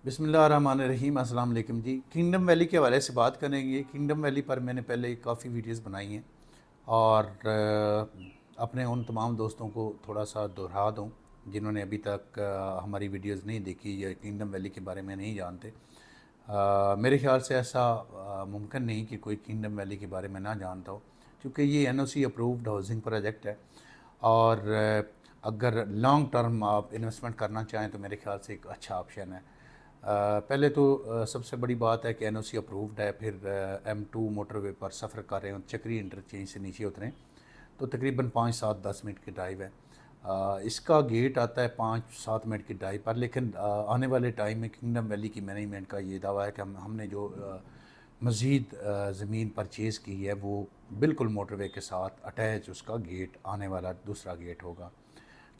بسم اللہ الرحمن الرحیم۔ السلام علیکم جی۔ کنگڈم ویلی کے حوالے سے بات کریں گے۔ کنگڈم ویلی پر میں نے پہلے کافی ویڈیوز بنائی ہیں اور اپنے ان تمام دوستوں کو تھوڑا سا دہرا دوں جنہوں نے ابھی تک ہماری ویڈیوز نہیں دیکھی یا کنگڈم ویلی کے بارے میں نہیں جانتے۔ میرے خیال سے ایسا ممکن نہیں کہ کوئی کنگڈم ویلی کے بارے میں نہ جانتا ہو، کیونکہ یہ NOC اپرووڈ ہاؤسنگ پروجیکٹ ہے اور اگر لانگ ٹرم آپ انویسٹمنٹ کرنا چاہیں تو میرے خیال سے ایک اچھا آپشن ہے۔ پہلے تو سب سے بڑی بات ہے کہ NOC اپرووڈ ہے، پھر M2 موٹر وے پر سفر کر رہے ہیں، چکری انٹرچینج سے نیچے اتریں تو تقریباً 5-7-10 منٹ کی ڈرائیو ہے۔ اس کا گیٹ آتا ہے 5-7 منٹ کی ڈرائیو پر، لیکن آنے والے ٹائم میں کنگڈم ویلی کی مینجمنٹ کا یہ دعویٰ ہے کہ ہم نے جو مزید زمین پرچیز کی ہے وہ بالکل موٹر وے کے ساتھ اٹیچ اس کا گیٹ آنے والا دوسرا گیٹ ہوگا۔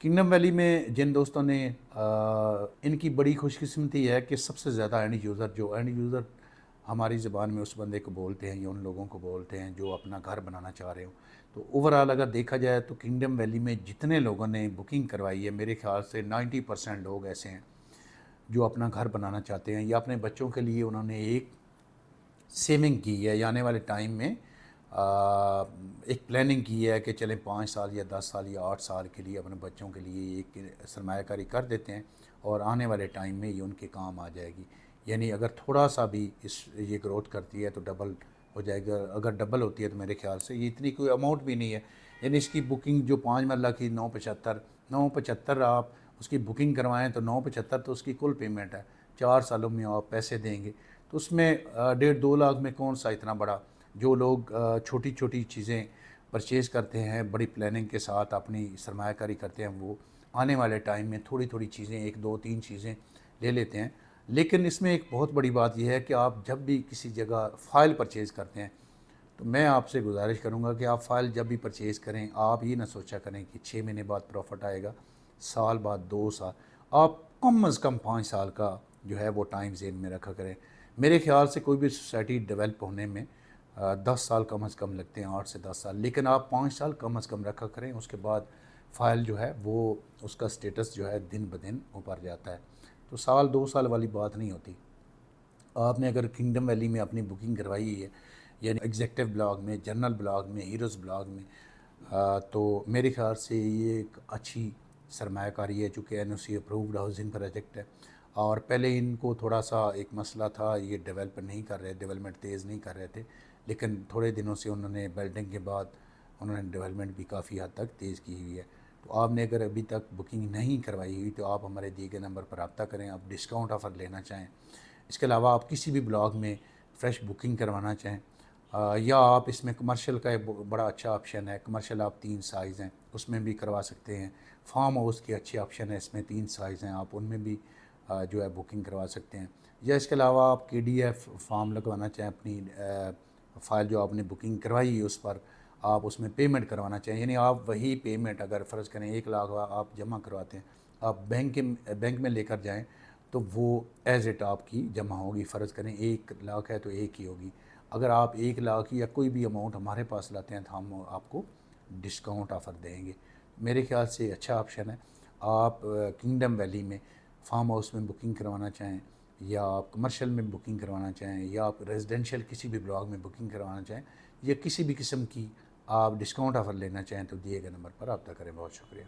کنگڈم ویلی میں جن دوستوں نے ان کی بڑی خوش قسمتی ہے کہ سب سے زیادہ اینڈ یوزر ہماری زبان میں اس بندے کو بولتے ہیں یا ان لوگوں کو بولتے ہیں جو اپنا گھر بنانا چاہ رہے ہوں، تو اوورآل اگر دیکھا جائے تو کنگڈم ویلی میں جتنے لوگوں نے بکنگ کروائی ہے میرے خیال سے 90% لوگ ایسے ہیں جو اپنا گھر بنانا چاہتے ہیں یا اپنے بچوں کے لیے انہوں نے ایک سیونگ کی ہے یا آنے والے ٹائم میں ایک پلاننگ کی ہے کہ چلیں 5 سال یا 10 سال یا 8 سال کے لیے اپنے بچوں کے لیے ایک سرمایہ کاری کر دیتے ہیں اور آنے والے ٹائم میں یہ ان کے کام آ جائے گی۔ یعنی اگر تھوڑا سا بھی یہ گروتھ کرتی ہے تو ڈبل ہو جائے گا، اگر ڈبل ہوتی ہے تو میرے خیال سے یہ اتنی کوئی اماؤنٹ بھی نہیں ہے۔ یعنی اس کی بکنگ جو 5 مرلہ کی 975 آپ اس کی بکنگ کروائیں تو 975 تو اس کی کل پیمنٹ ہے، 4 سالوں میں آپ پیسے دیں گے تو اس میں 1.5-2 لاکھ میں کون سا اتنا بڑا، جو لوگ چھوٹی چھوٹی چیزیں پرچیز کرتے ہیں بڑی پلاننگ کے ساتھ اپنی سرمایہ کاری کرتے ہیں، وہ آنے والے ٹائم میں تھوڑی تھوڑی چیزیں 1-2-3 چیزیں لے لیتے ہیں۔ لیکن اس میں ایک بہت بڑی بات یہ ہے کہ آپ جب بھی کسی جگہ فائل پرچیز کرتے ہیں تو میں آپ سے گزارش کروں گا کہ آپ فائل جب بھی پرچیز کریں آپ یہ نہ سوچا کریں کہ 6 مہینے بعد پروفٹ آئے گا، سال بعد 2 سال، آپ کم از کم 5 سال کا جو ہے وہ ٹائم ذہن میں رکھا کریں۔ میرے خیال سے کوئی بھی سوسائٹی ڈیولپ ہونے میں 10 سال کم از کم لگتے ہیں، 8 سے 10 سال، لیکن آپ 5 سال کم از کم رکھا کریں، اس کے بعد فائل جو ہے وہ اس کا سٹیٹس جو ہے دن بدن اوپر جاتا ہے، تو 1-2 سال والی بات نہیں ہوتی۔ آپ نے اگر کنگڈم ویلی میں اپنی بکنگ کروائی ہے یعنی ایگزیکٹو بلاک میں، جنرل بلاک میں، ہیروز بلاک میں، تو میرے خیال سے یہ ایک اچھی سرمایہ کاری ہے، چونکہ NOC اپرووڈ ہاؤسنگ پروجیکٹ ہے اور پہلے ان کو تھوڑا سا ایک مسئلہ تھا، یہ ڈیولپمنٹ تیز نہیں کر رہے تھے، لیکن تھوڑے دنوں سے انہوں نے بلڈنگ کے بعد انہوں نے ڈیولپمنٹ بھی کافی حد تک تیز کی ہوئی ہے۔ تو آپ نے اگر ابھی تک بکنگ نہیں کروائی ہوئی تو آپ ہمارے دیے گئے نمبر پر رابطہ کریں، آپ ڈسکاؤنٹ آفر لینا چاہیں، اس کے علاوہ آپ کسی بھی بلاک میں فریش بکنگ کروانا چاہیں، یا آپ اس میں کمرشل کا ایک بڑا اچھا آپشن ہے، کمرشل آپ 3 سائز ہیں اس میں بھی کروا سکتے ہیں، فارم ہاؤس کے اچھے آپشن ہے، اس میں 3 سائز ہیں آپ ان میں بھی جو ہے بکنگ کروا سکتے ہیں، یا اس کے علاوہ آپ KDF فارم لگوانا چاہیں اپنی فائل جو آپ نے بکنگ کروائی ہے اس پر آپ اس میں پیمنٹ کروانا چاہیں، یعنی آپ وہی پیمنٹ اگر فرض کریں 1 لاکھ آپ جمع کرواتے ہیں، آپ بینک میں لے کر جائیں تو وہ ایز اٹ آپ کی جمع ہوگی، فرض کریں 1 لاکھ ہے تو 1 ہی ہوگی۔ اگر آپ 1 لاکھ یا کوئی بھی اماؤنٹ ہمارے پاس لاتے ہیں تو ہم آپ کو ڈسکاؤنٹ آفر دیں گے۔ میرے خیال سے اچھا آپشن ہے۔ آپ کنگڈم ویلی میں فارم ہاؤس میں بکنگ کروانا چاہیں یا آپ کمرشل میں بکنگ کروانا چاہیں یا آپ ریزیڈینشیل کسی بھی بلاک میں بکنگ کروانا چاہیں یا کسی بھی قسم کی آپ ڈسکاؤنٹ آفر لینا چاہیں تو دیے گئے نمبر پر رابطہ کریں۔ بہت شکریہ۔